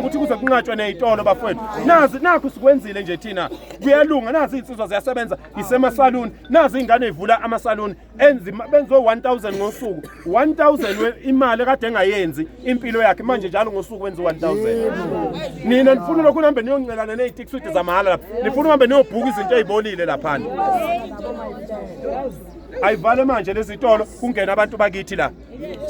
ukuthi kuze kunqatshwe nezitolo bafowethu nazi nakho sikwenzile nje thina kuyalunga nazi insizwa ziyasebenza isemasaluni nazi ingane evula amasaluni benzo 1000 ngosuku 1000 imali kade engayenzi impilo yakhe manje njalo ngosuku wenza 1000 nina nifuna lokhu nihambe niyoncelana nezitixude zamahala lapha nifuna uhambe niyobhuka izinto ezibolile lapha ayivale manje lezi zitolo kungena abantu bakithi la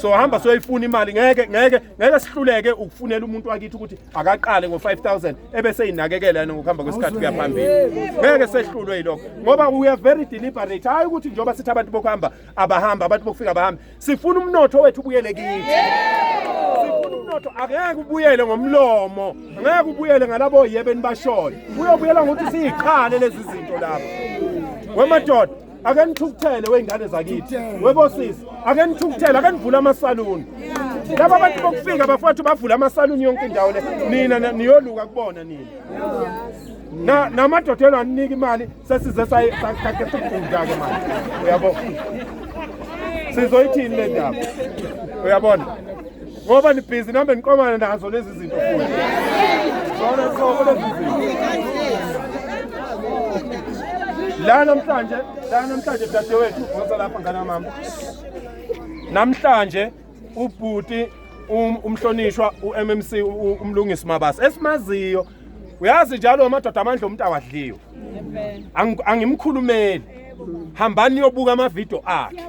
so hamba soyifuna imali ngeke sihluleke ukufunela umuntu wakithi ukuthi akaqale ngo5000 ebese inakekela yena ngokuhamba kwesikhathi kuyaphambili ngeke sehlulwe yilokho ngoba we are very deliberate hayi ukuthi njoba sithi abantu bokuhamba abahamba abantu bokufika abahamba sifuna umnotho wethu ubuyele kithi sifuna umnotho akeke ubuyele ngomlomo ngeke ubuyele ngalabo yebeni bashona uyobuyela ngokuthi siyiqhale lezi zinto lapha wemadoda ake nithukuthele weingane zakithi webosisi ake nithukuthele ake nivula amasaluni laba abantu bokufika bafowethu bavula amasaluni yonke indawo le nina niyoluka kubona nina namadoda anika imali sesize sayakhetha ukudla ke manje uyabo sizoyithini le ndaba uyabona ngoba ni busy nambe niqomana nazo lezi zinto futhi zona zonke lezi zinto la namhlanje dadewethu ngoba lapha ngana mama namhlanje ubhuti umhlonishwa uMMC umlungisi Mabasa esimaziyo uyazi njalo amadoda amandla umuntu awadliwe angimkhulumeli hambani niyobuka amavideo akhe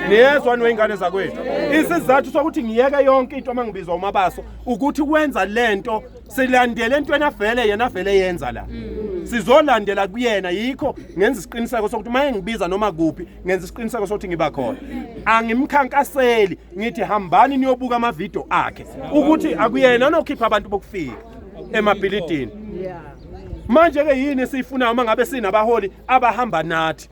niyezwa niwengane zakwethu isizathu sokuthi ngiyeke yonke into mangibizwa uMabaso ukuthi kwenza lento silandele entweni avele yena avele yenza la sizolandela kuyena yikho ngenza isiqiniseko sokuthi maye ngibiza noma kuphi ngenza isiqiniseko sokuthi ngiba khona angimkhankaseli ngithi hambani niyobuka amavideo akhe ukuthi akuyena nokhipha abantu bokufika emabhilidini manje ke yini sifuna uma ngabe sinabaholi abahamba nathi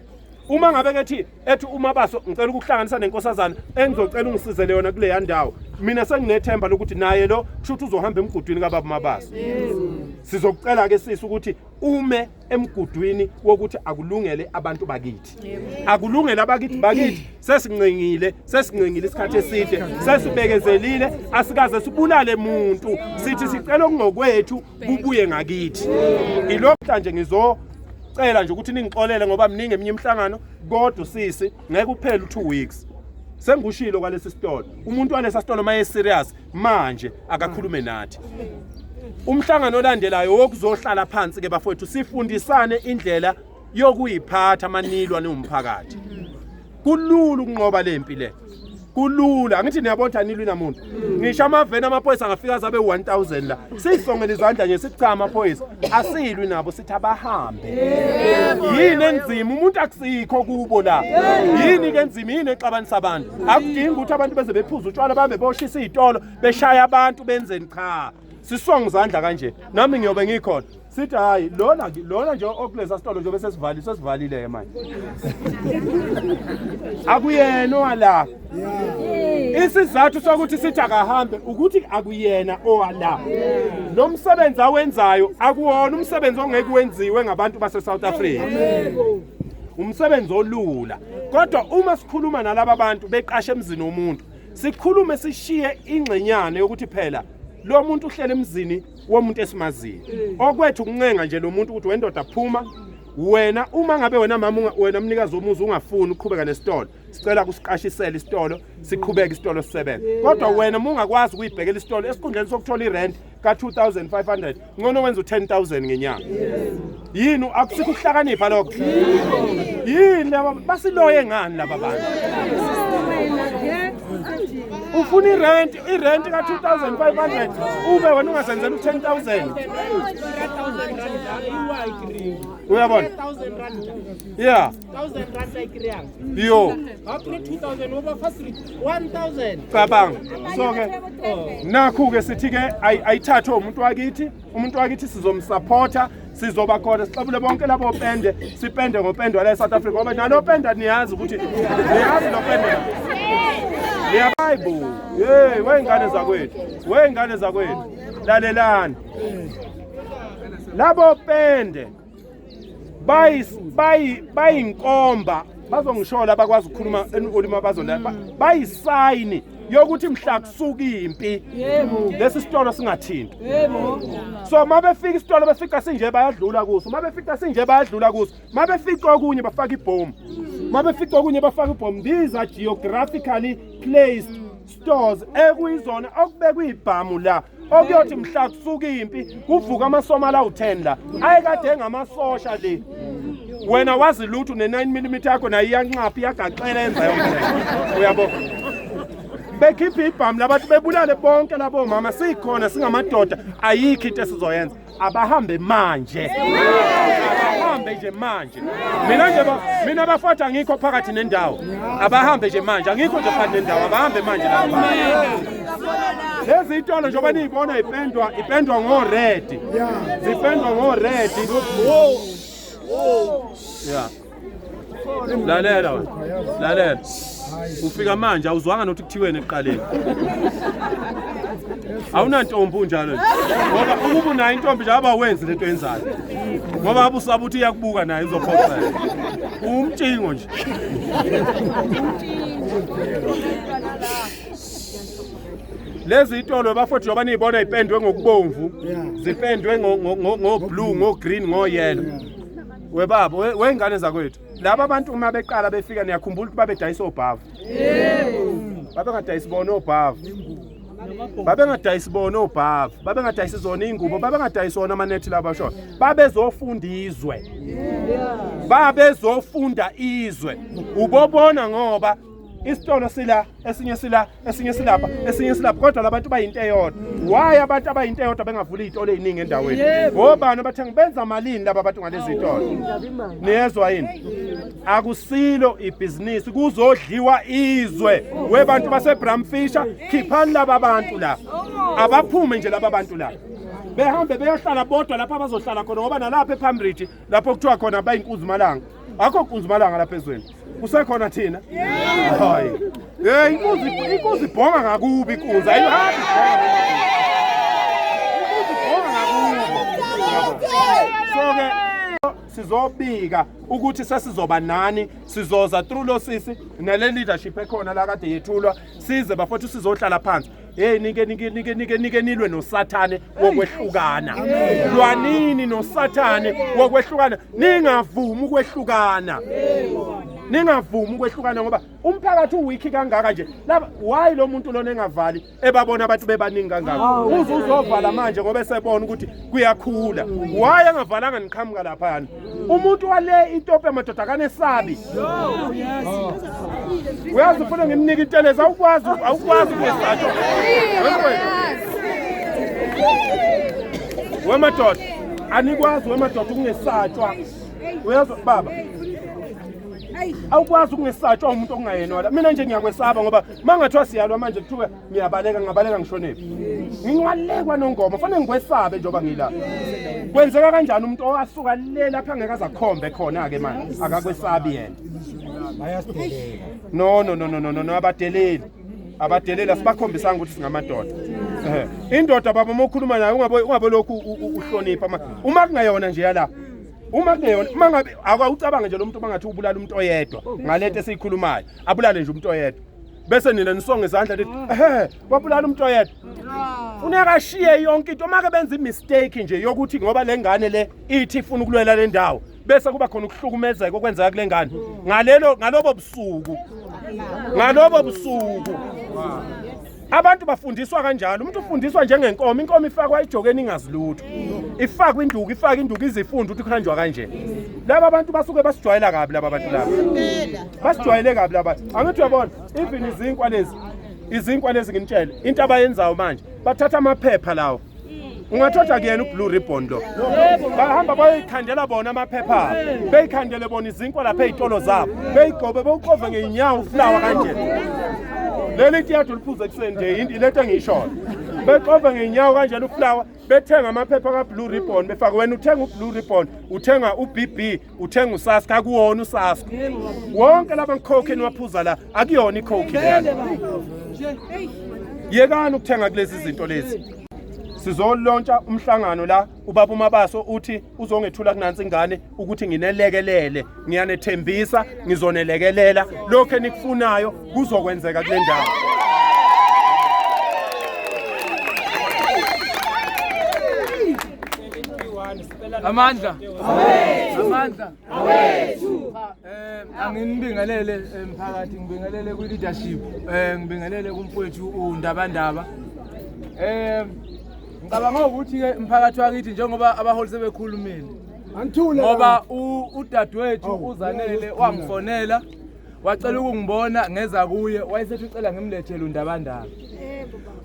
uma ngabe kethi ethi uMabaso ngicela ukuhlanganisa nenkosazana engizocela ungisizele yona kule yandawo mina senginethemba lokuthi naye lo kushuthi uzohamba emgudwini kaBaba Mabaso sizokucela ke sisi ukuthi ume emgudwini wokuthi akulungele abantu bakithi akulungele bakithi sesincengile isikhathi eside sesibekezelile asikaze sibulale umuntu sithi sicela okungokwethu kubuye ngakithi ilokho nje ngizocela nje ukuthi ningixolele ngoba mningi eminye imhlangano kodwa sisi ngeke kuphele 2 weeks sengushilo kwalesi sitolo umuntu walesa sitolo maye serious manje akakhulume nathi umhlangano olandelayo wokuzohlala phansi ke bafowethu sifundisane indlela yokuyiphatha amanilwa nomphakathi kulula ukunqoba lempi le kulula angithi niyabona nilwi namuntu ngisho amaveni amaphoyisa angafika zabe 1000 la sisongela izandla nje sithi cha amaphoyisa asilwi nabo sithi abahambe yini enzima umuntu akusikho kubo la yini ke enzima yini exabanisa abantu akudingi ukuthi abantu beze bephuza utshwala babe boshisa izitolo beshaya abantu benzeni cha sisonga izandla kanje nami ngiyobe ngikhona sithi hayi lona nje okulesa sitolo nje bese sivalile manje akuyena wala isizathu sokuthi sithi akahambe ukuthi akuyena owala lo msebenzi awenzayo akuwona umsebenzi ongeke wenziwe ngabantu base South Africa umsebenzi olula kodwa uma sikhuluma nalabo bantu beqashe emzini womuntu sikhulume sishiye ingcenyane yokuthi phela lo muntu uhlele emzini womuntu esimaziyo okwethu kuncenga nje lo muntu ukuthi wendoda phuma wena uma ngabe wena mama wena mnikazi womuzi ungafuni ukuqhubeka nesitolo sicela kusiqashisela isitolo siqhubeke isitolo sisebenza kodwa wena uma ungakwazi ukuyibhekela isitolo esikhundleni sokuthola irent ka2500 ngcono wenza u10000 ngenyanga yini akusikho ukuhlakanipha lokho yini basiloye ngani laba bantu ufuna irent ka2500 ube wena ungasenzela u10000 uyabona 1000 rand yeah 1000 rand ayikiriyanga yo after 2000 over facility 1000 cabanga so ke nakho ke sithi ke ayithathe umuntu wakithi sizomsupporta sizoba khona sixabule bonke labo pende sipende ngopendo la eSouth Africa ngoba nalo penda niyazi ukuthi niyazi lo pende Bible wengane zakwethu lalelani labo pende bayinkomba bazongishola bakwazi ukukhuluma ulimi abazona bayisayini yokuthi mhla kusuka impi lesi sitolo singathinti. So mabefika isitolo befika sinje bayadlula kuso, mabefika sinje bayadlula kuso, mabefika okunye bafaka ibhomu, mabefika okunye bafaka ibhomu. These are geographically placed stores ekuyizona okubekwe ibhamu la okuyothi mhla kusuka impi kuvuka amasoma la u10 la ayekade ngamasosha le. Wena wazi lutho ne9mm yakho nayo iyanqapha iyagaxela enza yonke. Uyabo bekhipha ibhamu labantu bebulale bonke labo mama sikhona singamadoda ayikho into esizoyenza. Abahambe manje. Abahambe nje manje. Mina bafowethu angikho phakathi nendawo. Abahambe nje manje. Angikho nje phakathi nendawo. Abahambe manje lapha. Lezi itolo njengoba niyibona ipendwa ngo-red. Zipendwa ngo-red. Yeah. Lalela wena. Lalela. Ufika manje awuzwanga nokuthi kuthiweni ekuqaleni. Awunantombi unjalo nje. Ngoba ukuba unayo intombi nje abawenzi lento yenzayo. Ngoba abusaba ukuthi iyakubuka naye izophoxa. Umtshingo nje. Lezi itolo bafowethu njengoba niyibona ipendwe ngokubomvu, zipendwe ngo-blue, ngo-green, ngo-yellow. Webaba, wengane zakwethu. Laba abantu uma beqala befika niyakhumbula ukuthi babedayisa obhavu. Babengadayisi bona obhavu. Babengadayisi bona obhavu. Babengadayisi zona ingubo, babengadayisi wona amanethi laba basho. Babezofunda izwe. Babezofunda izwe. Ubobona ngoba isitolo sila esinye silapha kodwa labantu bayinto eyodwa. Why abantu abayinto eyodwa bengavula izitolo eziningi endaweni? Ngobani abathengi benza malini laba abantu ngalezi zitolo? Niyezwa yini? Akusilo ibhizinisi kuzodliwa izwe. Webantu baseBramfisher khiphani laba abantu la. Abaphume nje laba abantu la. Behambe beyohlala bodwa lapha abazohlala khona ngoba nalapha ePamridge lapho kuthiwa khona bayinkunzi malanga. Akho kunzi malanga lapha ezweni. Kusekhona thina? Hayi. Inkunzi ibhonga ngakubi inkunzi. Ayihambi ibhonga ngakubi. So-ke sizobika ukuthi sesizoba nani, sizoza through lo sisi nale leadership ekhona la kade yethulwa size bafowethu sizohlala phansi. Hey nike nilwe noSathane wokwehlukana. Lwanini noSathane wokwehlukana. Ningavumi ukwehlukana. Ningavumi ukwehlukana ngoba umphakathi uwiki kangaka nje. Laba why lo muntu lona engavali ebabona abantu bebaningi kangaka. Uzovala manje ngoba esebona ukuthi kuyakhula. Why angavalanga niqhamuka lapha? Umuntu wale itope amadoda kanesabi. Uyazi ufuna ngimnika inteleza awukwazi ukwesatshwa. Wemadoda anikwazi wemadoda ukungesatshwa. Uyazi baba awukwazi ukungesatshwa umuntu ongayena wala. Mina nje ngiyakwesaba ngoba mangathiwa siyalwa manje kuthiwe ngiyabaleka ngishonephi. Ngingalekwa nongoma fanele ngikwesabe njengoba ngila. Kwenzeka kanjani umuntu owasuka le lapha angeke azakhombe khona ke manje akakwesabi yena. Bayasidelela. No abadelela sibakhombisanga ukuthi singamadoda. Indoda baba mokhuluma nayo ungabe lokhu uhlonipha uma kungayona nje yala. Uma kungeyona mangabe akawucabanga nje lo muntu mangathi ubulala umuntu oyedwa ngalento esikhulumayo abulale nje umuntu oyedwa bese nina nisonge izandla lithi wabulala umuntu oyedwa. Uneka shiye yonke into make benza imistake nje yokuthi ngoba lengane le ithi ifuna ukulwela le ndawo bese kuba khona ukuhlukumezeka okwenzeka kule ngane ngalobo busuku abantu bafundiswa kanjalo. Umuntu ufundiswa njengenkomo, inkomo ifakwa ejokeni ingazilutho. Ifakwa induku izifunda ukuthi kuhanjwa kanje. Laba abantu basuke basijwayela kabi laba abantu laba. Basijwayele kabi laba. Angithi uyabona even izinkwa lezi nginitshela into abayenzayo manje bathatha amaphepha lawo. Ungathatha kuyena ublue ribbon lo. Bahamba bayikhandela bona amaphepha. Beyikhandele bona izinkwa lapha ezitolo zabo. Beyigobe bewuqove ngeinyawo flower kanje. Leli tiyathu liphuze kuseni nje ilento engiyishona. Beqove ngeinyawo kanjalo uflower, bethenga amaphepha kaBlue Ribbon, befaka wena uthenga uBlue Ribbon, uthenga uBB, uthenga uSaska, akuwona uSaska. Wonke laba coke niwaphuza la, akuyona icoke le. Yekani ukuthenga kulezi izinto lezi. Sizolontsha umhlangano la ubaba uMabaso uthi uzongethula kunansi ingane ukuthi nginelekelele, ngiyanethembisa ngizonelekelela lokho enikufunayo kuzokwenzeka kule ndawo. Amandla anginibingelele emphakathi, ngibingelele ku leadership, ngibingelele kumfowethu uNdabandaba. Ngicabanga ukuthi ke umphakathi wakithi njengoba abaholi sebekhulumile, ngoba udadewethu uZanele wangifonela wacela ukungibona ngeza kuye, wayesethi ucela ngimlethele uNdabandaba.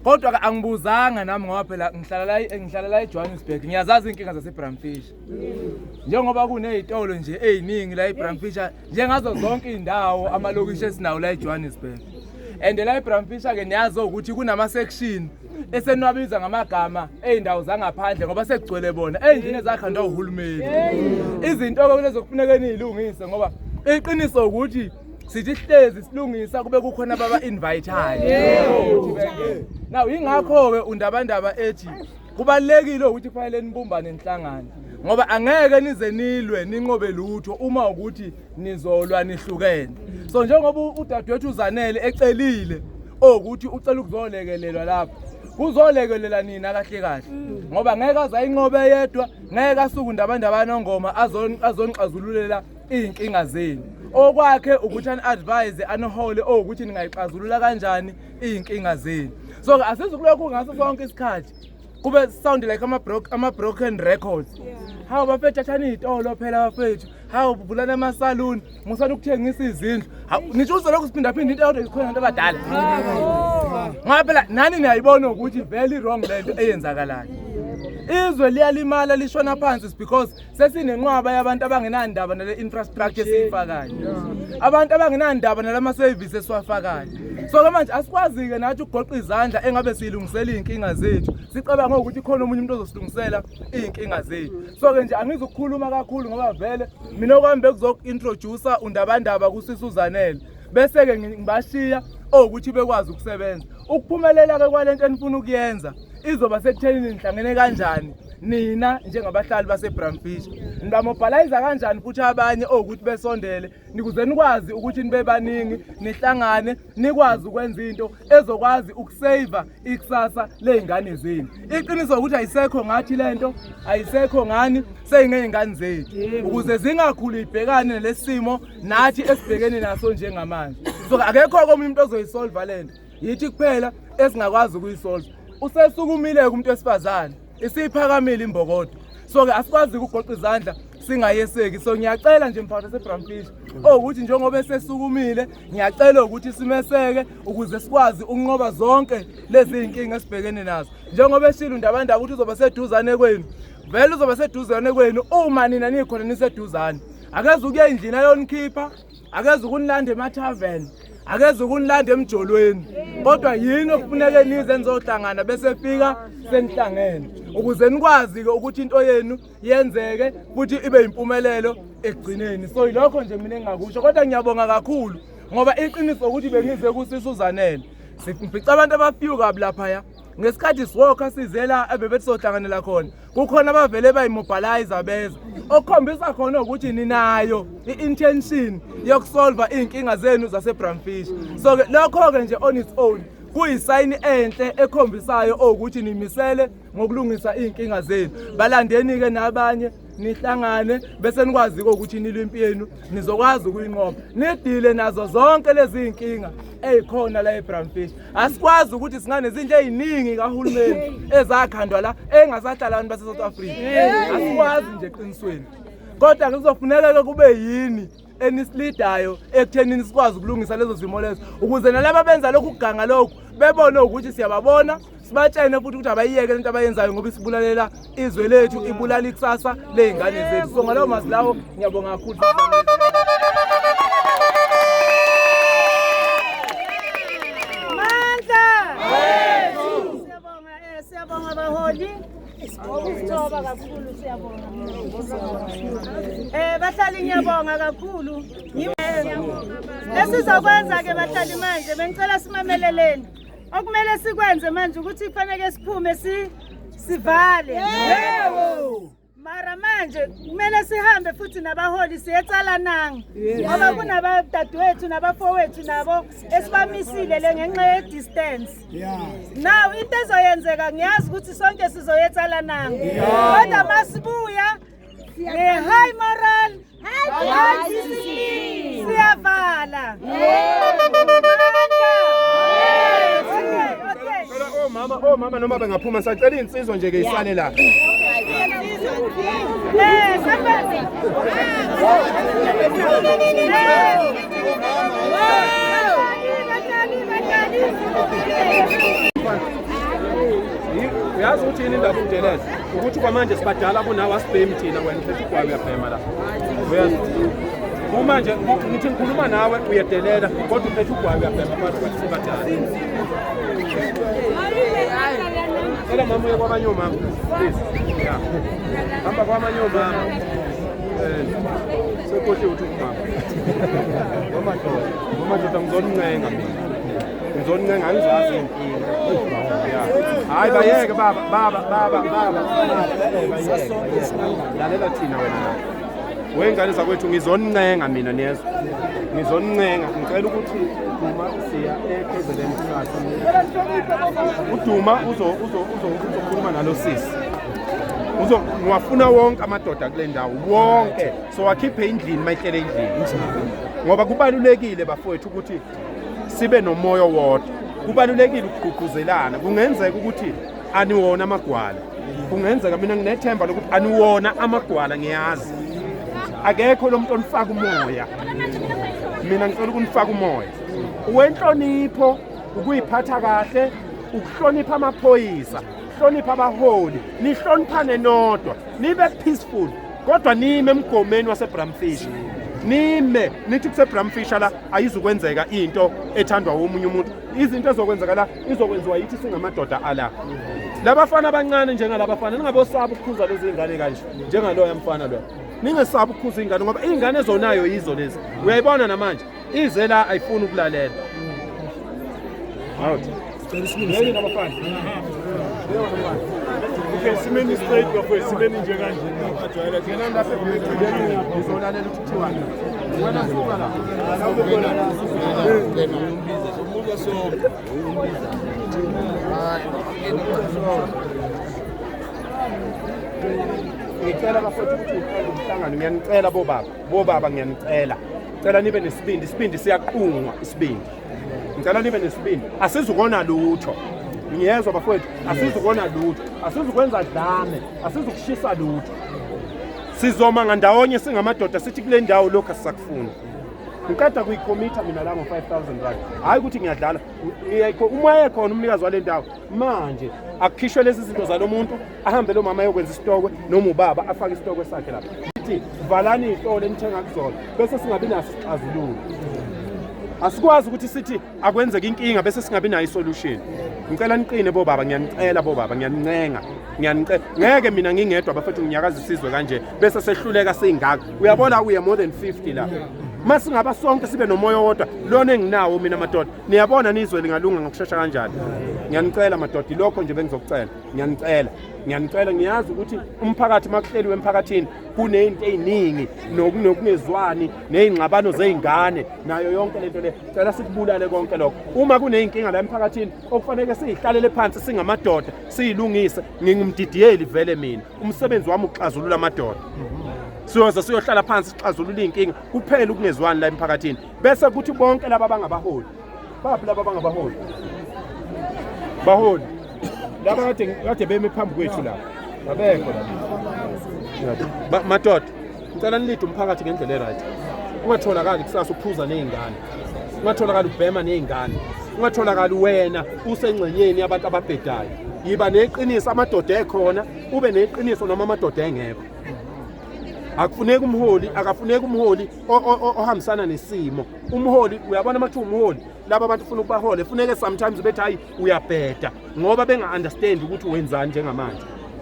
Kodwa ke angibuzanga nami ngoba phela ngihlala la eJohannesburg, ngiyazazi inkinga zaseBramfish. Njengoba kunezitolo nje eziningi la eBramfish, njengazo zonke indawo amalokishi esinawo la eJohannesburg. And la eBramfish ke niyazi ukuthi kunama section esenwabiza ngamagama eindawo zangaphandle ngoba sekugcwele bona endine zakhandwa uhulumeni. Izinto ke lezo kufuneka nizilungise ngoba iqiniso ukuthi sithi sihlezi silungisa kube kukhona ababa inviteayo. Now ingakho ke uNdabandaba ethi kubalekile ukuthi kufanele nibumbane enhlangano ngoba angeke nize nilwe ninqobe lutho uma ukuthi nizolwa nihlukene. So njengoba udadewethu uZanele ecelile ukuthi ucela ukuzolekelelwa lapha, kuzolekelela nina kahle kahle ngoba ngeke azayinqobe yedwa, ngeke asuke uNdabandaba nongoma azonixazululela inkinga zenu. Okwakhe ukuthi ani-advise anihole ukuthi ningayixazulula kanjani inkinga zenu. So asizukulokhu ngaso sonke isikhathi kube sound like ama broken records. Hawu bafethu athani izitolo phela bafethu, hawu buvulana amasaluni, musana ukuthengisa izindlu. Ngisho uzolokhu siphinda into eyodwa ikhona abantu abadala. Ngoba phela nani niyayibona ukuthi very wrong lento eyenzakalayo. Izwe liyalimala lishona phansi because sesinenqwaba yabantu abangenandaba nale infrastructure esiyifakayo, abantu abangenandaba nalama services esiwafakayo. So manje asikwazi ke nathi ukugoqa izandla engabe silungisela inkinga zethu, sicabanga ukuthi khona umunye umuntu ozosilungisela inkinga zethu. So ke nje angizukukhuluma kakhulu ngoba vele mina okwami bekuzointroduce uNdabandaba kusisi uZanele, bese ke ngibashiya ukuthi bekwazi ukusebenza. Ukuphumelela ke kwalento enifuna ukuyenza izoba sekuthenini nihlangene kanjani nina njengabahlali baseBramfish, nibamobilize kanjani futhi abanye ukuthi besondele nikuze nikwazi ukuthi nibe baningi, nihlangane, nikwazi ukwenza into ezokwazi ukusave ikusasa lezingane zenu. Iqiniso ukuthi ayisekho ngathi lento, ayisekho ngani seyingezingane zethu ukuze zingakhuli ibhekane nelesimo nathi esibhekene naso njengamanje. So akekho omunye ozoyisolve lento, yithi kuphela esingakwazi ukuyisolve. Usesukumile umuntu wesifazane isiphakamile imbokodo. So ke asikwazi ukugoqa izandla singayeseki. So ngiyacela nje mfowethu waseBramfish ukuthi njengoba esesukumile ngiyacela ukuthi simeseke ukuze sikwazi ukunqoba zonke lezi inkinga esibhekene nazo. Njengoba eshilo uNdabandaba ukuthi uzoba seduzane kwenu, vele uzoba seduzane kwenu uma nina nikhona niseduzane. Akeze ukuya endlini ayonikhipha, akeze ukunilanda emathaveni, akeze ukunilanda emjolweni, kodwa yini okufuneka nize nizohlangana bese fika senihlangene ukuze nikwazi ke ukuthi into yenu yenzeke futhi ibe impumelelo ekugcineni. So yilokho nje mina engakusho, kodwa ngiyabonga kakhulu ngoba iqiniso ukuthi bengize kusisi uZanele sifica abantu abafiwe kabi lapha ya ngesikhathi siwokha sizela ebebethi sohlanganela khona, kukhona abavele bayimobilize beza okukhombisa khona ukuthi ninayo i-intention yokusolve inkinga zenu zaseBramfish. So lokho ke nje on its own kuyisayini enhle ekhombisayo ukuthi nimisele ngokulungisa inkinga zenu. Balandeni ke nabanye nihlangane bese nikwazi ukuthi nilwe impi yenu nizokwazi ukuyinqoba, nidile nazo zonke lezi inkinga ezikhona la eBramfish. Asikwazi ukuthi singane izinto eziningi kahulumeni ezakhandwa la engasahlala abantu base South Africa, asikwazi nje eqinisweni. Kodwa kuzofuneka ke kube yini enislidayo ekuthenini sikwazi ukulungisa lezo zimo lezo ukuze nalabo benza lokhu kuganga lokhu bebone ukuthi siyababona, sibatshene futhi ukuthi abayiyeke lento abayenzayo ngoba isibulalela izwe lethu, ibulala ikusasa lezingane zethu. So ngalowo masilawo ngiyabonga kakhulu. Siyabonga abaholi, ukuthoba kakhulu siyabonga. Bahlali ngiyabonga kakhulu. Esizokwenza ke bahlali manje bengicela simameleleni. Okumele sikwenze manje ukuthi kufanele siphume sivale. Yebo. Mara manje kumele sihambe futhi nabaholi siyetsala nanga. Ngoba kunabadadewethu nabafowethu nabo esibamisile le ngenxa ye distance. Now into ezoyenzeka ngiyazi ukuthi sonke sizoyetsala nanga. Kodwa masibuya high moral, high discipline. Siyavala. Okay. Omama noma bengaphuma sacela insizwa nje ke isale la. Uyazi ukuthi yini indaba udelele ukuthi kwamanje sibadala kunawa sibhemi thina wena phethe kwayo uyabhema la. Uyazi uma nje ngithi ngikhuluma nawe uyadelela kodwa uphethe kwayo uyabhema phakathi kwathi sibadala. Ela mama uye kwabanye omama please. Yeah. Hamba kwamanye omama. Sekhohle uthi umama. Ngomadoda ngizoncenga mina. Ngizoncenga angizazi inkinga. Hayi bayeke baba. Lalela thina wena la. Wengane zakwethu ngizoncenga mina nezwe. Ngizoncenga ngicela ukuthi uma siya ePresident Sasa. Uduma uzokhuluma nalo sisi. Ngiwafuna wonke amadoda kule ndawo wonke so wakhiphe endlini mayihlele endlini ngoba kubalulekile bafowethu ukuthi sibe nomoya wodwa kubalulekile ukugqugquzelana kungenzeka ukuthi aniwona amagwala kungenzeka mina nginethemba lokuthi aniwona amagwala ngiyazi akekho lo muntu onifaka umoya mina ngicela ukunifaka umoya uwenhlonipho ukuyiphatha kahle ukuhlonipha amaphoyisa hlonipha abaholi nihloniphane nodwa nibe peaceful kodwa nime emgomeni waseBramfish nime nithi kuseBramfish la ayizukwenzeka into ethandwa omunye umuntu izinto ezokwenzeka la izokwenziwa yithi singamadoda ala labafana abancane njengalabafana ningabosaba ukukhuza lezi ingane kanje njengaloya yamfana lo ningesaba ukukhuza ingane ngoba ingane ezonayo yizo lezi uyayibona namanje ize la ayifuni ukulalela out Yini nabafana Okay simeni straight bafowethu simeni nje kanje ajwayela ngena lapha emithini ngizolalela ukuthiwa wena suka la la ube khona umbiza somuka so umbiza ngicela bafowethu ukuthi umhlangano ngiyanicela bobaba ngiyanicela cela nibe nesibindi isibindi siyaqhungwa isibindi ngicela nibe nesibindi asizukona lutho ngiyezwa bafowethu asizukona lutho asizukwenza dlame asizukushisa lutho sizoma ngandawonye singamadoda sithi kule ndawo lokho asisakufuna ngiqeda kuyikomita mina la ngo-5,000 rand hayi ukuthi ngiyadlala umoya khona umnikazi wale ndawo manje akukhishwe lezi zinto zalomuntu ahambe lo mama ayokwenza isitokwe noma ubaba afake isitokwe sakhe lapha sithi valani ihlole nithenga kuzona bese singabi naso isixazululo asikwazi ukuthi sithi akwenzeka inkinga bese singabi nayo isolution ngicela niqine bobaba ngiyanicela bobaba ngiyanincenga ngeke mina ngingedwa bafethu nginyakaza isizwe kanje bese sehluleka singaka uyabona uye more than 50 la masingaba sonke sibe nomoya wodwa lona enginawo mina madoda niyabona nizwe lingalunga ngokusheshsha kanjani ngiyanicela madoda lokho nje bengizokucela ngiyanicela ngiyazi ukuthi umphakathi makuhleliwe emphakathini kunezinto eziningi nokungezwani nezingxabano zeingane nayo yonke lento le cela sikubulale konke lokho uma kuneyinkinga la emphakathini okufanele sihlalele phansi singamadoda siyilungise ngingumdidiyeli vele mina umsebenzi wami ukuxazulula amadoda siyoza siyohlala phansi sixazulula inkinga kuphela ukungezwani la emphakathini bese kuthi bonke laba abangabaholi baphi laba abangabaholi baholi laba kade beme phambi kwethu la babekho la madoda ngicela nilide umphakathi ngendlela eright ungatholakali kusasa uphuza nezingane ungatholakali ubhema nezingane ungatholakali wena usengcenyeni yabantu ababhedayo yiba neqiniso amadoda ekhona ube neqiniso noma amadoda engekho akufuneki umholi ohambisana nesimo umholi uyabona mathi umholi laba abantu ufuna ukubahole funeke sometimes bethi hayi uyabheda ngoba benga understand ukuthi wenzani njengamanje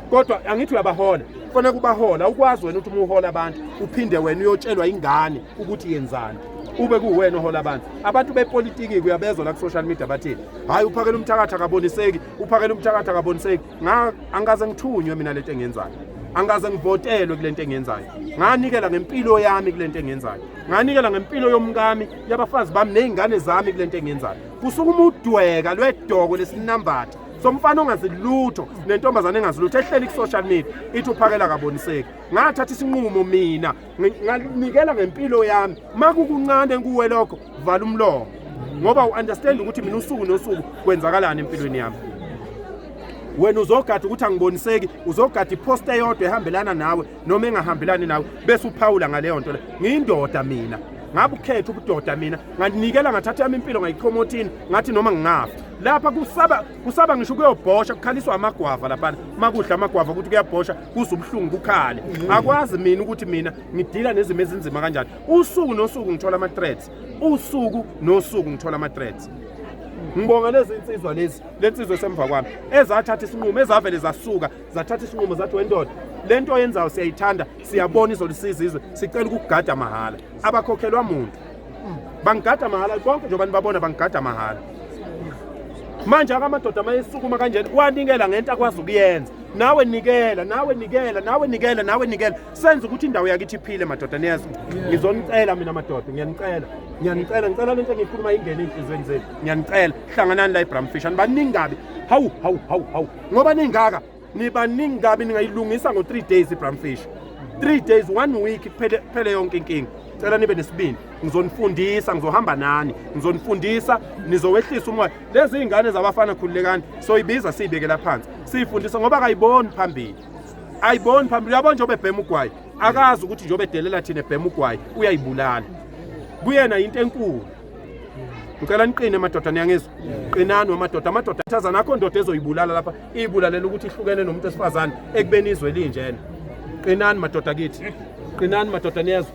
kodwa angithi uyabahola kufanele kubahola ukwazi wena ukuthi umuhola abantu uphinde wena uyotshelwa ingane ukuthi yenzani ube kuwena ohola abantu bepolitiki kuyabezwa la ku social media bathi hayi uphakela umthakatha akaboniseki angaze ngithunywe mina lento engenzayo angaze ngivotelwe kule nto engenzayo nganikela ngempilo yami kule nto engenzayo nganikela ngempilo yomkami yabafazi bami nezingane zami kule nto engenzayo kusuka umudweka lwedoko lesinambatha so mfana ongazilutho nentombazane engazilutho ehleli ku-social media ithi uphakela kaboniseki ngathatha isinqumo mina nganikela ngempilo yami makukuncane kuwe lokho vala umlomo ngoba u-understand ukuthi mina usuku nosuku kwenzakalani empilweni yami wena uzogada ukuthi angiboniseki uzogada iposter yodwa ehambelana nawe noma engahambelani nawe bese uphawula ngaleyo nto le ngiyindoda mina ngabe ukhetha ubudoda mina nganikela ngathatha yami impilo ngayipromotini ngathi noma ngingafa lapha kusaba ngisho kuyobhosha kukhaliswa amagwava lapha makudla amagwava ukuthi kuyabhosha kuzubhlungu kukhale akwazi mina ukuthi mina ngidila nezimo ezinzima kanjani usuku nosuku ngithola ama threats usuku nosuku ngithola ama threats ngibonga lezi insizwa lensizwe semva kwami ezathatha isinqumo ezavele zasuka zathatha isinqumo zathi wendoda lento yenzayo siyayithanda siyabona izolisiza izwe sicela ukugada mahala abakhokhelwa umuntu bangigada mahala konke nje abantu babona bangigada mahala manje akamadoda amayisukuma kanjeni wanikela ngento akwazi ukuyenza nawe nikela senze ukuthi indawo yakithi iphile madoda niyazi ngizonicela mina madoda ngiyanicela lento engiyikhuluma ingene enhlizweni zenu ngiyanicela hlanganani la eBramfish anibaningabi hawu ngoba ningaka nibaningi kabi ningayilungisa ngo3 days eBramfish 3 days 1 week phele yonke inkinga cela nibe nesibindi ngizonifundisa ngizohamba nani ngizonifundisa nizowehlisa umoya lezi ingane zabafana khululekani soyibiza sibekela phansi sifundisa ngoba akayiboni phambili yabona nje obebhema ugwayi akazi ukuthi nje obedelela thina ebhema ugwayi uyayibulala kuyena into enkulu ngicela niqine madoda niyangizwa qinani amadoda athazana akho ndoda ezoyibulala lapha ibulalela ukuthi ihlukene nomuntu esifazane ekubeni izwe linjena qinani madoda kithi qinani madoda niyezwa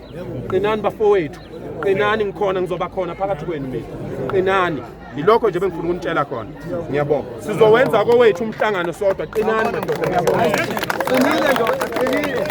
qinani bafowethu qinani ngikhona ngizoba khona phakathi kwenu mina qinani yilokho nje bengifuna ukunitshela khona ngiyabonga sizowenza kowethu umhlangano sodwa qinani madoda ngiyabonga qinile ndoda qinile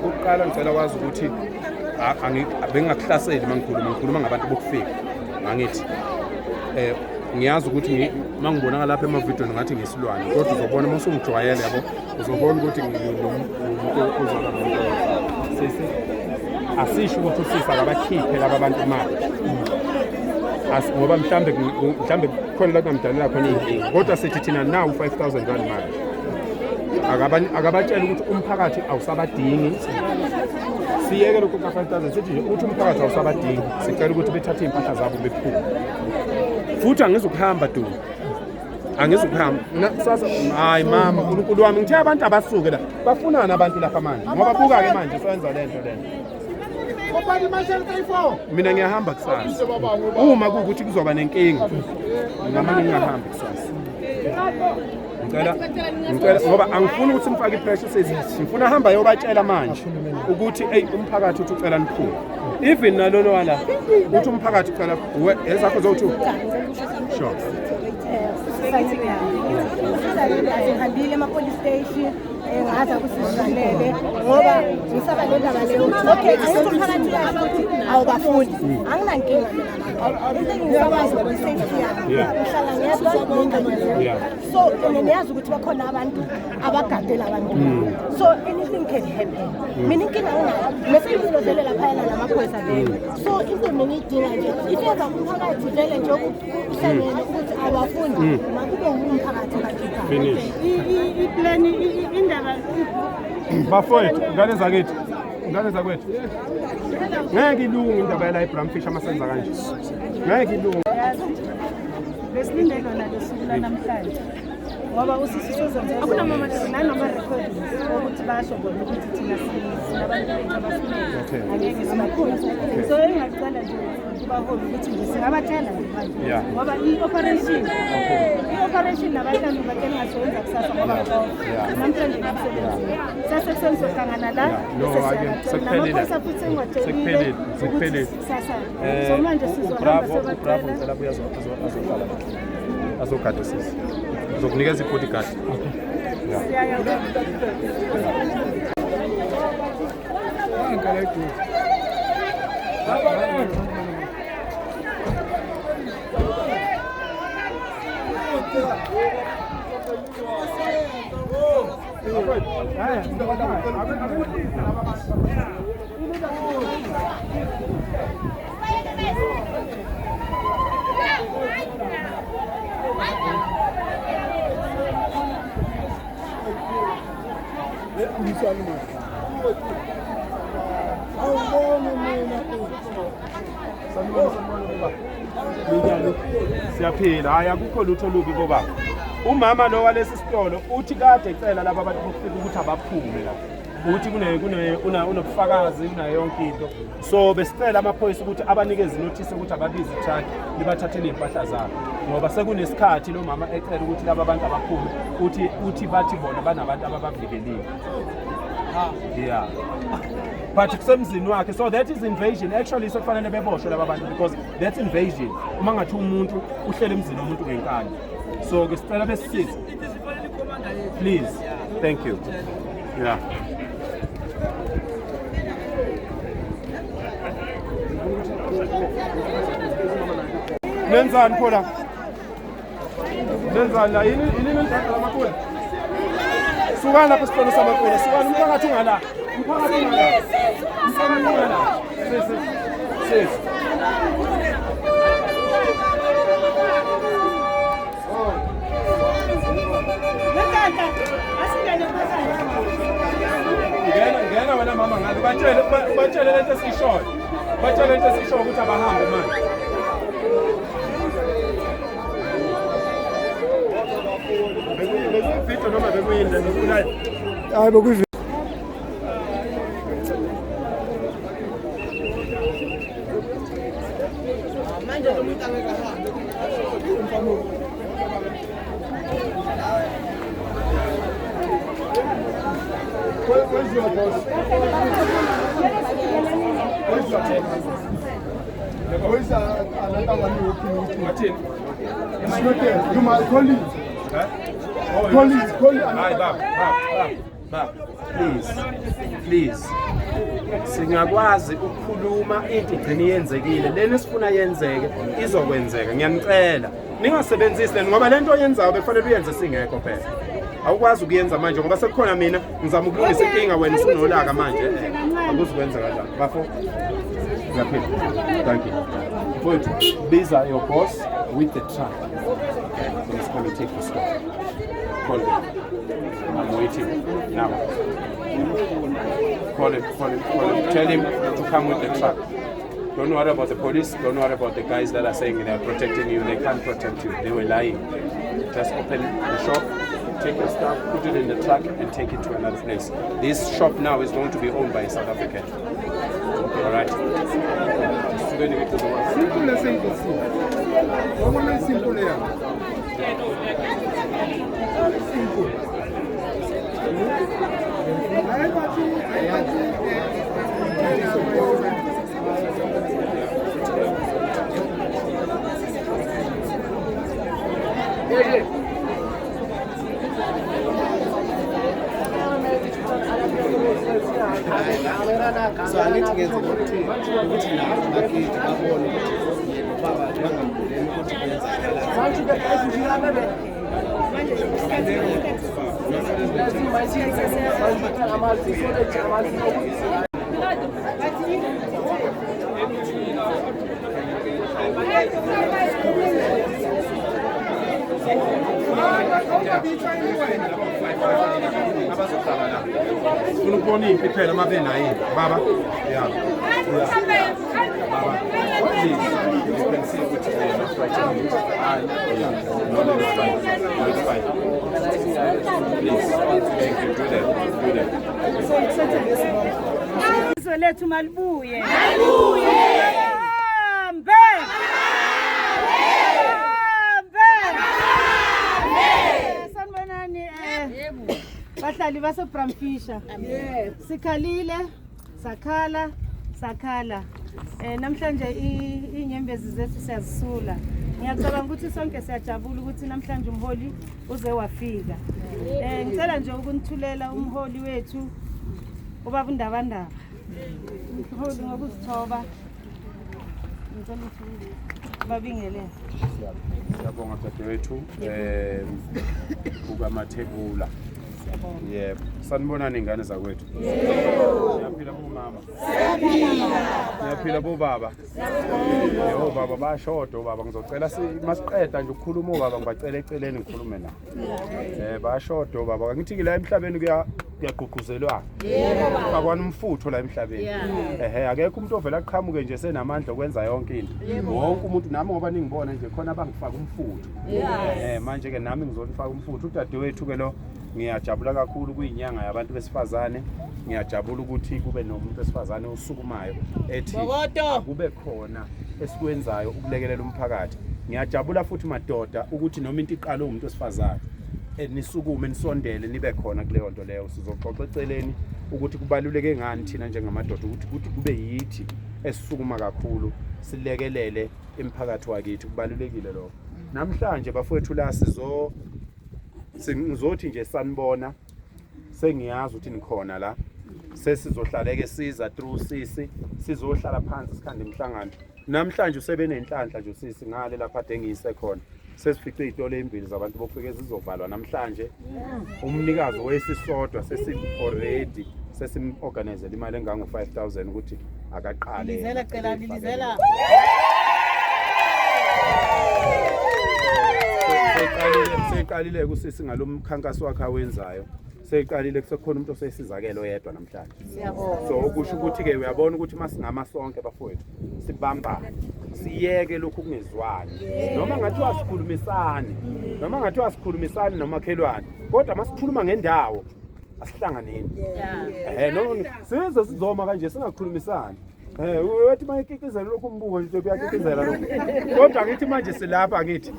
ukuqala ngicela wazi ukuthi bengingakuhlaseli mangikhuluma ngabantu bokufika ngangithi ngiyazi ukuthi mangibonaka lapha emavideo ngathi ngesilwane kodwa uzobona uma usungijwayele yabo uzobona ukuthi asisho ukuthi usisa akabakhiphe laba bantu imali ngoba mhlambe khona la ngamdalela khona inkinga kodwa sithi thina nawu 5,000 rand mali akabatshela ukuthi umphakathi awusabadingi siyeke lokho ka 5,000 sithi nje ukuthi umphakathi awusabadingi sicela ukuthi bethathe impahla zabo bephuma futhi angizukuhamba tu angizukuhamba kusasa hayi mama uNkulunkulu wami ngithe abantu abasuke la bafunana abantu lapha manje ngoba buka ke manje soyenza lento mina ngiyahamba kusasa uma kuukuthi kuzoba nenkinga ngamanye ngingahamba kusasa ngicela ngoba angifuni ukuthi mfake ipressure sezisi ngifuna hamba yobatshela manje ukuthi umphakathi uthi ucela niphume even nalona wala uthi umphakathi ucela ezakho zothi sure ngihambile ema-police station ngaza kusizanele ngoba ngisaba le ndaba leyo okay umphakathi ukuthi awubafundi anginankinga into engizakwazi i-safety yami ngihlala ngedwa so ngiyazi ukuthi bakhona abantu abagadela abantu so anything can happen mina inkinga anginayo meseyizilo vele laphayana namaphoyisa vele so into mina ngiyidinga nje ifeza umphakathi vele nje ukuhlangene ukuthi abafundi makube umphakathi bakhipha finish iplani indaba Bafowethu, ngane zakithi. Ngane zakwethu. Ngeke ilungu indaba yala iBram Fish amasenza kanje. Ngeke ilungu. Besilinde lona lesuku lanamhlanje. Ngoba usisi sozenza akunama nanoma recordings ukuthi basho bona ukuthi thina sinabantu abasimele. Angeke sibakhona. So engicela nje kubaholi ukuthi nje singabatshela nje manje. Ngoba i-operation nabantwana bathenga ngasowenza kusasa ngoba namhlanje ngomsebenzi. Sase sohlangana la sekuphelile. Sasa. So manje sizohamba Bravo, ngicela buya azokhala. Azogada sisi. Uzokunikeza i-bodyguard. Siyaphila, hayi akukho lutho lubi bobaba. Umama lo walesi sitolo uthi kade ecela laba abantu bokufika ukuthi abaphume la. Uthi unobufakazi kunayo yonke into. So besicela amaphoyisa ukuthi abanikeze notice ukuthi ababize itraki libathathele impahla zabo. Ngoba sekunesikhathi lo mama ecela ukuthi laba abantu abaphume uthi bathi bona banabantu ababavikelile. Yeah. But kusemzini wakhe, so that is invasion. Actually sokufanele beboshwe laba bantu because that's invasion. Uma ngathi umuntu uhlele emzini womuntu ngenkani. So ke sicela besisize. Please. Thank you. Yeah. Nenzani phola? Nenzani la yini nendaba makhola? Sukana lapha siphola samakhola, sukana umphakathi ungala. Umphakathi ungala. Umphakathi ungala. Sis. Ngena wena mama ngabe batshele lento esishoyo. Batshele lento esishoyo ukuthi abahambe manje. Bekuyifito noma bekuyinde nokulayo. Hayi bekuyifito. Manje lo muntu angeke ahambe. Where's your boss? Where's your boss? Where's another one working with you? Martin. It's not there. You might call it. Huh? Call it. Hayi baba. Please. Singakwazi ukukhuluma into igcine yenzekile. Lena sifuna yenzeke izokwenzeka. Ngiyanicela. Ningasebenzisi ngoba lento oyenzayo befanele uyenze singekho phela. Awukwazi ukuyenza manje ngoba sekukhona mina ngizama ukulungisa inkinga wena usunolaka manje akuzikwenza kanjani bafo ngiyaphila thank you mfowethu biza your boss with the truck let's come and take the stop call him I'm waiting now call him tell him to come with the truck. Don't worry about the police, don't worry about the guys that are saying they're protecting you. They can't protect you, they were lying. Just open the shop, take your stuff, put it in the truck and take it to another place. This shop now is going to be owned by a South African. Alright? So angithi ngenze ukuthi la bakithi babone ukuthi baba bangambuleni ukuthi abazohlala la ukubona impi phela mabena yini baba yeah baba you can see ukuthi not fighting you no it's fine please thank you do that izwe lethu malibuye sanibonani bahlali baseBramfisher sikhalile sakhala namhlanje inyembezi zethu siyazisula ngiyacabanga ukuthi sonke siyajabula ukuthi namhlanje umholi uze wafika ngicela nje ukunithulela umholi wethu ubaba uNdabandaba umholi ngokuzithoba ngicela ukuthi babingele siyabonga dadewethu ukamathebula yebo sanibonani ingane zakwethu siyaphila bomama siyaphila bobaba yebo baba bashodo baba ngizocela masiqeda nje ukukhuluma obaba ngibacela eceleni ngikhulume nabo bashodo baba ngithi la emhlabeni kuyagqugquzelwana fakwana umfutho la emhlabeni akekho umuntu ovela aqhamuke nje senamandla okwenza yonke into wonke umuntu nami ngoba ningibona nje khona abangifaka umfutho manje ke nami ngizolifaka umfutho udadewethu ke lo ngiyajabula kakhulu kuyinyanga yabantu besifazane ngiyajabula ukuthi kube nomuntu wesifazane osukumayo ethi kube khona esikwenzayo ukulekelela umphakathi ngiyajabula futhi madoda ukuthi noma into iqala umuntu wesifazane nisukume nisondele nibe khona kuleyo nto leyo sizoxoxa eceleni ukuthi kubaluleke ngani thina njengamadoda ukuthi kube yithi esisukuma kakhulu silekelele imphakathi wakithi kubalulekile lokho namhlanje bafowethu la ngizothi nje sanibona sengiyazi ukuthi nikhona la sesizohlaleke siza through sisi sizohlala phansi sikhande imhlangano namhlanje usebenenhlanhla nje sisi ngale lapha engiyise khona sesifice izitolo ezimbili zabantu bokufike zizovalwa namhlanje umnikazi wesisodwa already sesim-organize imali engango 5,000 ukuthi akaqale lizela seyiqalile kusisi ngalomkhankaso wakhe awenzayo seyiqalile kusekhona umuntu osesizakelo oyedwa namhlanje so ukusho ukuthi ke uyabona ukuthi masingama sonke bafowethu sibambane siyeke lokhu kungezwani noma ngathiwa sikhulumisane nomakhelwane kodwa masikhuluma ngendawo asihlanganeni size sizoma kanje singakhulumisani wethi mayikikizela lokhu umbuko nje kuyakikizela lokhu kodwa ngithi manje silapha ngithi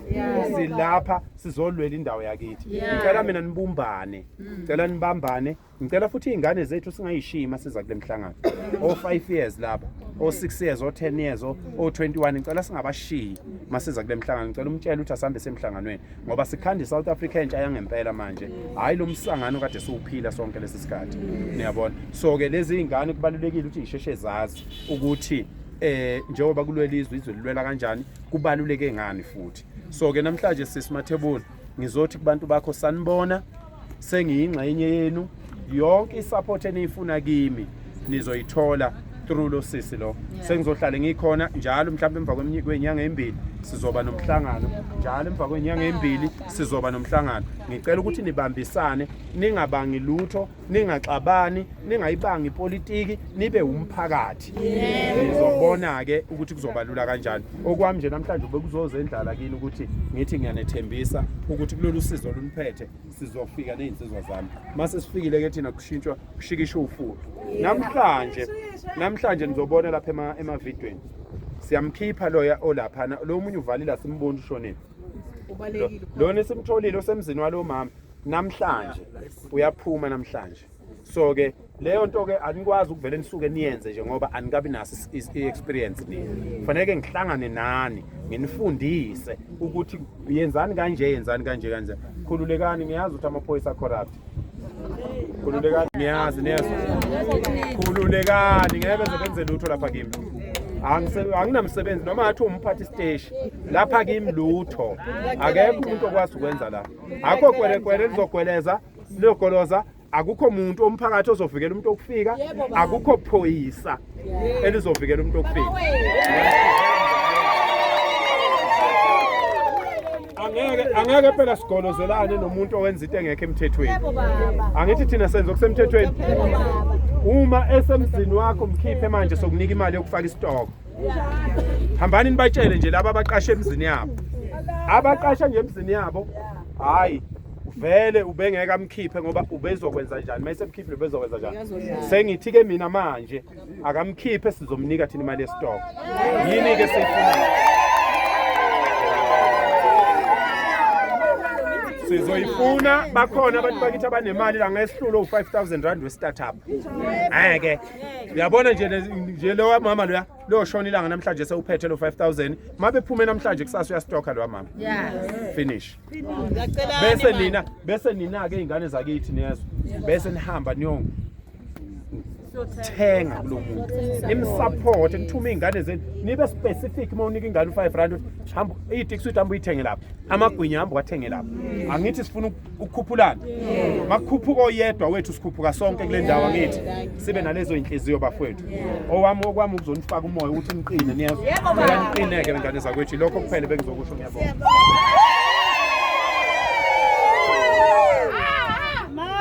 silapha sizolwela indawo yakithi ngicela mina nibumbane ngicela nibambane ngicela futhi izingane zethu singayishima siza kule mhlangano o 5 years lapha o 6 years o 10 years o 21 ngicela singabashiyi masiza kule mhlangano ngicela umtshela ukuthi asambe semhlanganweni ngoba sikhanda South Africa entsha yangempela manje hayi lo msangano kade siwuphila sonke lesi sikhathi niyabona so ke lezi izingane kubalulekile ukuthi isheshe zazi ukuthi njengoba kulwelizwe izwe lilwela kanjani kubaluleke ngani futhi so ke namhlanje sisimathebula ngizothi kubantu bakho sanibona sengiyingxenye yenu yonke isupport enifuna kimi nizoyithola through lo sisi lo sengizohlala ngikhona njalo mhlawumbe emva kwenyanga embili sizoba nomhlangano njalo emva kwenyanga embili sizoba nomhlangano ngicela ukuthi nibambisane ningabangi lutho ningaxabani ningayibangi ipolitiki nibe umphakathi nizobona ke ukuthi kuzobalula kanjani okwami nje namhlanje bekuzoze endlala kini ukuthi ngithi ngiyanethembisa ukuthi kulolu sizo oluniphethe sizofika nezinsizwa zami mase sifikile ke thina kushintshwa kushikisha ufuthi namhlanje nizobona lapha emavidweni siyamkhipha loya olapha lo munye uvalile simbona ushonile lona simtholile osemzini walo mama namhlanje uyaphuma namhlanje so ke leyo nto ke anikwazi ukuvele nisuke niyenze nje ngoba anikabi naso i-experience nini kufanele ngihlangane nani nginifundise ukuthi yenzani kanje khululekani ngiyazi ukuthi amaphoyisa corrupt khululekani ngiyazi khululekani ngeke benze lutho lapha kimi anginamsebenzi noma ngathi umphathi stage lapha kimi lutho akekho umuntu okwazi ukwenza la akho kwele lizogweleza liyogoloza akukho umuntu omphakathi ozovikela umuntu okufika akukho phoyisa elizovikela umuntu okufika angeke phela sigolozelane nomuntu owenza into engekho emthethweni. Angithi thina senza okusemthethweni. Uma esemzini wakho mkhiphe manje sokunika imali yokufaka isitoko. Hambani nibatshele nje laba abaqashe emzini yabo. Abaqasha nje emzini yabo, hayi vele ubengeka amkhiphe ngoba ubezokwenza njani. Mayise mkhiphe ubezokwenza njani. Sengithi ke mina manje akamkhiphe sizomnika thina imali yesitoko. Yini ke sifuna? Sizoyifuna bakhona abantu bakithi abanemali la ngesihlulo u5000 we startup. Ke uyabona nje lo mama loya lo shona ilanga namhlanje sewuphethe lo 5000 mabe phume namhlanje kusasa uyastocka lo mama. Finish. Bese nina ke izingane zakithi nezo bese nihamba niyonke thenga kulo muntu nimsupport nithuma izingane zenu nibe specific uma unika ingane u5 hamba idix uthi hamba uyithenge lapha amagwinya hamba wathenge lapha angithi sifuna ukukhuphulana makukhuphuka oyedwa wethu sikhuphuka sonke kule ndawo ngithi sibe nalezo inhliziyo bafowethu okwami ukuzonifaka umoya ukuthi niqine niyezwa niqineke izingane zakwethu lokho kuphela bengizokusho ngiyabonga.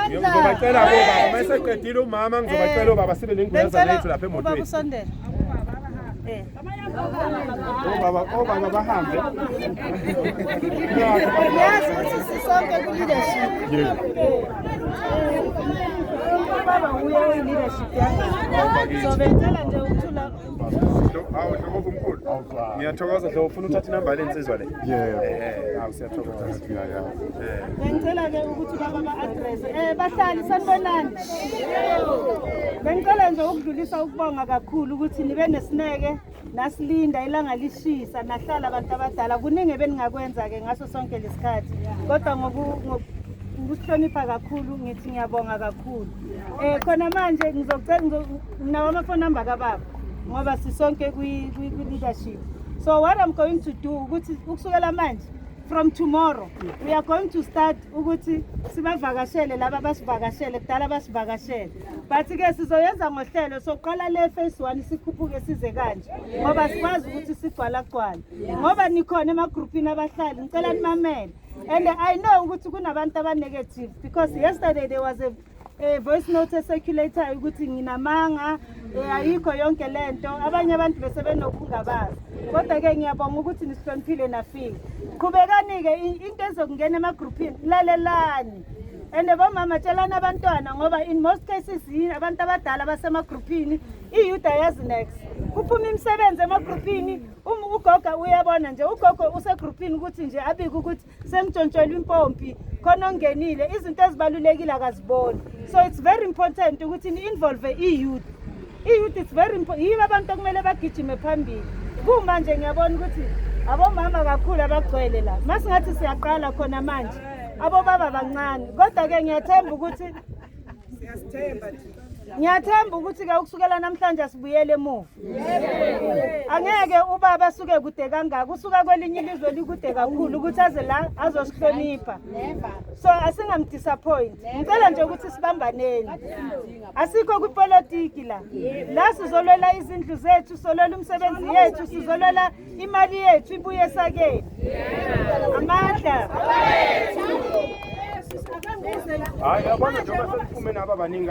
Ngizobacela baba mase qedile umama ngizobacela ubaba sibe nengweza lethu lapha emotweni. Ubaba usondela. Obaba bahambe. Yazi ukuthi sisonke ku leadership. Baba uye leadership yakhe. So benzela nje ukuthula. Hawu Dlomo mkhulu. Ngiyathokoza Dlomo ufuna uthatha inamba lensizwa le. Hawu siyathokoza. Bengicela ke ukuthi baba ba-address bahlali sanibonani. Bengicela nje ukudlulisa ukubonga kakhulu ukuthi nibe nesineke nasilinda ilanga lishisa nahlala abantu abadala kuningi beningakwenza ke ngaso sonke lesikhathi kodwa ngokuhlonipha kakhulu ngithi ngiyabonga kakhulu. Khona manje ngizocela nawo amafoni number kababa ngoba sisonke kwi leadership. So what I'm going to do ukuthi ukusukela manje from tomorrow we are going to start ukuthi sibavakashele laba basivakashele kudala basivakashele but ke sizoyenza ngohlelo soqala le phase 1 sikhuphuke size kanje ngoba sikwazi ukuthi sigcwala ngoba nikhona ema groupini abahlali ngicela nimamele and I know ukuthi kunabantu aba negative because yesterday there was a voice note circulator ukuthi nginamanga ayikho yonke lento abanye abantu bese benokungabazi kodwa ke ngiyabonga ukuthi nisihloniphile nafika qhubekani ke into ezokungena ema groupini lalelani and bomama tshelana abantwana ngoba in most cases abantu abadala basema groupini iyouth ayazi next kuphuma imisebenzi ema groupini ugoga uyabona nje ugogo use groupini ukuthi nje abike ukuthi semntshontshelwe impompi khona ongenile izinto ezibalulekile akaziboni so it's very important ukuthi ni involve iyouth it's very important yibo abantu okumele bagijime phambili kumanje ngiyabona ukuthi abomama kakhulu abagcwele la masingathi siyaqala khona manje abobaba bancane kodwa ke ngiyathemba ukuthi ke ukusukela namhlanje sibuyele emuva angeke ubaba suke kude kangaka usuka kwelinye ilizwe likude kakhulu ukuthi aze la azosihlonipha so asingamdisappoint ngicela nje ukuthi sibambaneni asikho kwipolitiki la sizolwela izindlu zethu sizolwela umsebenzi yethu sizolwela imali yethu ibuye esakeni amandla hayi yabona njengoba sesiphume naba baningi